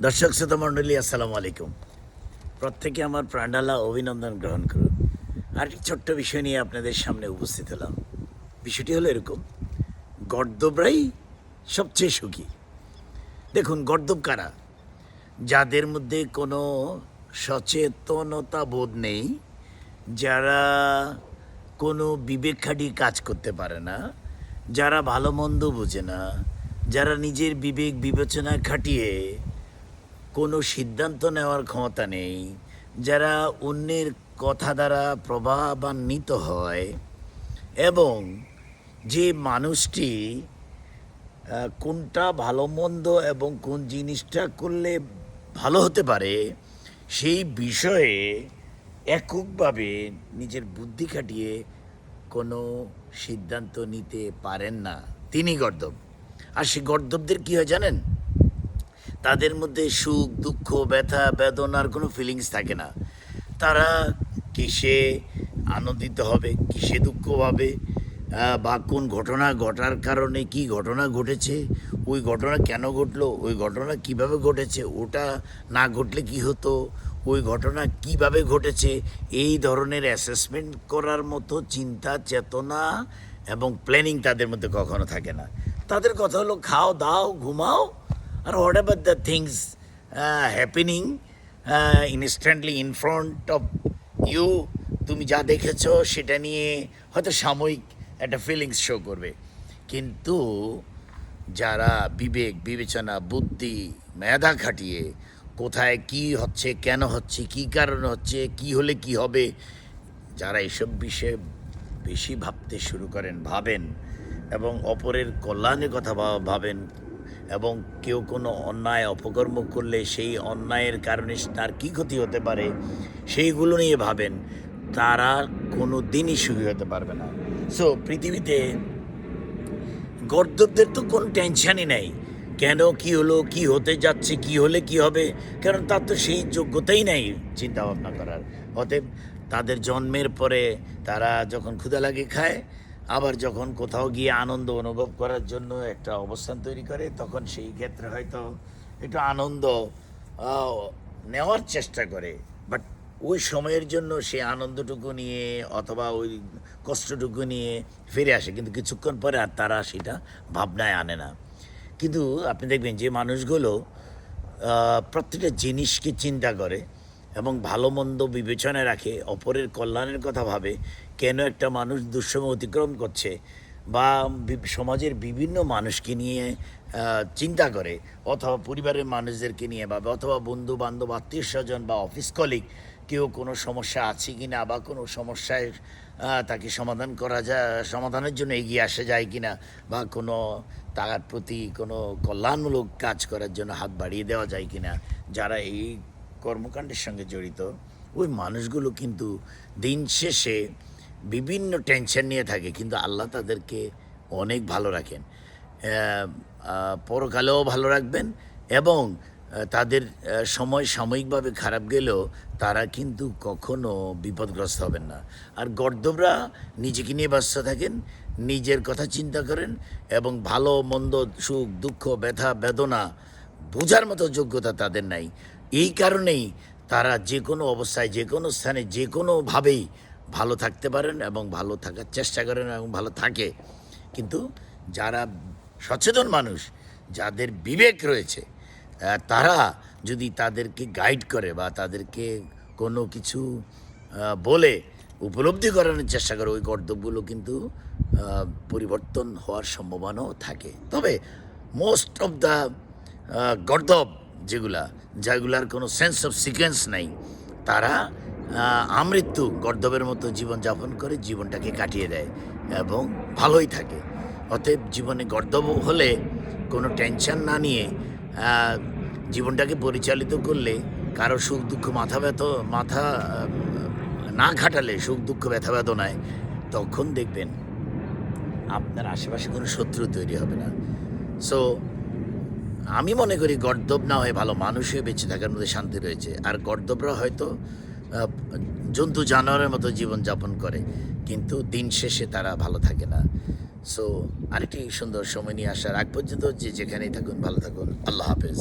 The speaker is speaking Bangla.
দর্শক শ্রোতা মণ্ডলী, আসসালামু আলাইকুম। প্রত্যেকে আমার প্রাণঢালা অভিনন্দন গ্রহণ করুন। আরেকটি ছোট্ট বিষয় নিয়ে আপনাদের সামনে উপস্থিত হলাম। বিষয়টি হলো এরকম: গর্দভরাই সবচেয়ে সুখী। দেখুন, গর্দভ কারা? যাদের মধ্যে কোনো সচেতনতা বোধ নেই, যারা কোনো বিবেক খাটিয়ে কাজ করতে পারে না, যারা ভালো মন্দ বোঝে না, যারা নিজের বিবেক বিবেচনা খাটিয়ে কোনো সিদ্ধান্ত নেওয়ার ক্ষমতা নেই, যারা অন্যের কথা দ্বারা প্রভাবান্বিত হয়, এবং যে মানুষটি কোনটা ভালো মন্দ এবং কোন জিনিসটা করলে ভালো হতে পারে সেই বিষয়ে এককভাবে নিজের বুদ্ধি খাটিয়ে কোনো সিদ্ধান্ত নিতে পারেন না, তিনি গর্দভ। আর সেই গর্দভদের কী হয় জানেন? তাদের মধ্যে সুখ, দুঃখ, ব্যথা, বেদনার কোনো ফিলিংস থাকে না। তারা কিসে আনন্দিত হবে, কিসে দুঃখ হবে, বা কোন ঘটনা ঘটার কারণে কি ঘটনা ঘটেছে, ওই ঘটনা কেন ঘটলো, ওই ঘটনা কিভাবে ঘটেছে, ওটা না ঘটলে কি হতো, ওই ঘটনা কিভাবে ঘটেছে, এই ধরনের অ্যাসেসমেন্ট করার মতো চিন্তা, চেতনা এবং প্ল্যানিং তাদের মধ্যে কখনো থাকে না। তাদের কথা হলো খাও, দাও, ঘুমাও, আর whatever the things happening instantly in front of you, তুমি যা দেখেছো সেটা নিয়ে হয়তো সাময়িক একটা ফিলিংস শো করবে। কিন্তু যারা বিবেক বিবেচনা, বুদ্ধি, মেধা খাটিয়ে কোথায় কি হচ্ছে, কেন হচ্ছে, কি কারণে হচ্ছে, কি হলে কি হবে, যারা এসব বিষয়ে বেশি ভাবতে শুরু করেন, ভাবেন এবং অপরের কল্যাণের কথা ভাবেন, এবং কেউ কোনো অন্যায় অপকর্ম করলে সেই অন্যায়ের কারণে তার কী ক্ষতি হতে পারে সেইগুলো নিয়ে ভাবেন, তারা কোনো দিনই সুখী হতে পারবে না। সো পৃথিবীতে গর্দভদের তো কোনো টেনশনই নেই, কেন কি হলো, কি হতে যাচ্ছে, কি হলে কি হবে, কারণ তার তো সেই যোগ্যতাই নেই চিন্তা ভাবনা করার। অতএব তাদের জন্মের পরে তারা যখন ক্ষুধা লাগে খায়, আবার যখন কোথাও গিয়ে আনন্দ অনুভব করার জন্য একটা অবস্থান তৈরি করে, তখন সেই ক্ষেত্রে হয়তো একটু আনন্দ নেওয়ার চেষ্টা করে, বাট ওই সময়ের জন্য সে আনন্দটুকু নিয়ে অথবা ওই কষ্টটুকু নিয়ে ফিরে আসে, কিন্তু কিছুক্ষণ পরে আর তারা সেটা ভাবনায় আনে না। কিন্তু আপনি দেখবেন যে মানুষগুলো প্রত্যেকটা জিনিসকে চিন্তা করে এবং ভালো মন্দ বিবেচনায় রাখে, অপরের কল্যাণের কথা ভাবে, কেন একটা মানুষ দুঃসময় অতিক্রম করছে, বা সমাজের বিভিন্ন মানুষকে নিয়ে চিন্তা করে, অথবা পরিবারের মানুষদেরকে নিয়ে ভাবে, অথবা বন্ধু বান্ধব, আত্মীয় স্বজন বা অফিস কলিগ কেউ কোনো সমস্যা আছে কি না, বা কোনো সমস্যায় তাকে সমাধান করা যায়, সমাধানের জন্য এগিয়ে আসা যায় কি না, বা কোনো তার প্রতি কোনো কল্যাণমূলক কাজ করার জন্য হাত বাড়িয়ে দেওয়া যায় কি না, যারা এই কর্মকাণ্ডের সঙ্গে জড়িত, ওই মানুষগুলো কিন্তু দিন শেষে বিভিন্ন টেনশন নিয়ে থাকে, কিন্তু আল্লাহ তাদেরকে অনেক ভালো রাখেন, পরকালেও ভালো রাখবেন, এবং তাদের সময় সাময়িকভাবে খারাপ গেলেও তারা কিন্তু কখনো বিপদগ্রস্ত হবেন না। আর গর্দভরা নিজেকে নিয়ে ব্যস্ত থাকেন, নিজের কথা চিন্তা করেন, এবং ভালো মন্দ, সুখ দুঃখ, ব্যথা বেদনা বোঝার মতো যোগ্যতা তাদের নাই। এই কারণেই তারা যে কোনো অবস্থায়, যে কোনো স্থানে, যে কোনোভাবেই ভালো থাকতে পারেন এবং ভালো থাকার চেষ্টা করেন এবং ভালো থাকে। কিন্তু যারা সচেতন মানুষ, যাদের বিবেক রয়েছে, তারা যদি তাদেরকে গাইড করে বা তাদেরকে কোনো কিছু বলে উপলব্ধি করানোর চেষ্টা করে, ওই গর্দভগুলো কিন্তু পরিবর্তন হওয়ার সম্ভাবনাও থাকে। তবে মোস্ট অফ দ্য গর্দভ যেগুলার কোনো সেন্স অফ সিকোয়েন্স নাই, তারা আমৃত্যু গর্দভের মতো জীবনযাপন করে জীবনটাকে কাটিয়ে দেয় এবং ভালোই থাকে। অতএব জীবনে গর্দভ হলে কোনো টেনশন না নিয়ে জীবনটাকে পরিচালিত করলে, কারো সুখ দুঃখ মাথা না খাটালে, সুখ দুঃখ ব্যথা বেদনায়, তখন দেখবেন আপনার আশেপাশে কোনো শত্রু তৈরি হবে না। সো আমি মনে করি গর্দভ না হয়ে ভালো মানুষ হয়ে বেঁচে থাকার মধ্যে শান্তি রয়েছে। আর গর্দভরা হয়তো জন্তু জানোয়ারের মতো জীবনযাপন করে, কিন্তু দিন শেষে তারা ভালো থাকে না। সো আরেকটি সুন্দর সময় নিয়ে আসার আগ পর্যন্ত যে যেখানেই থাকুন ভালো থাকুন। আল্লাহ হাফেজ।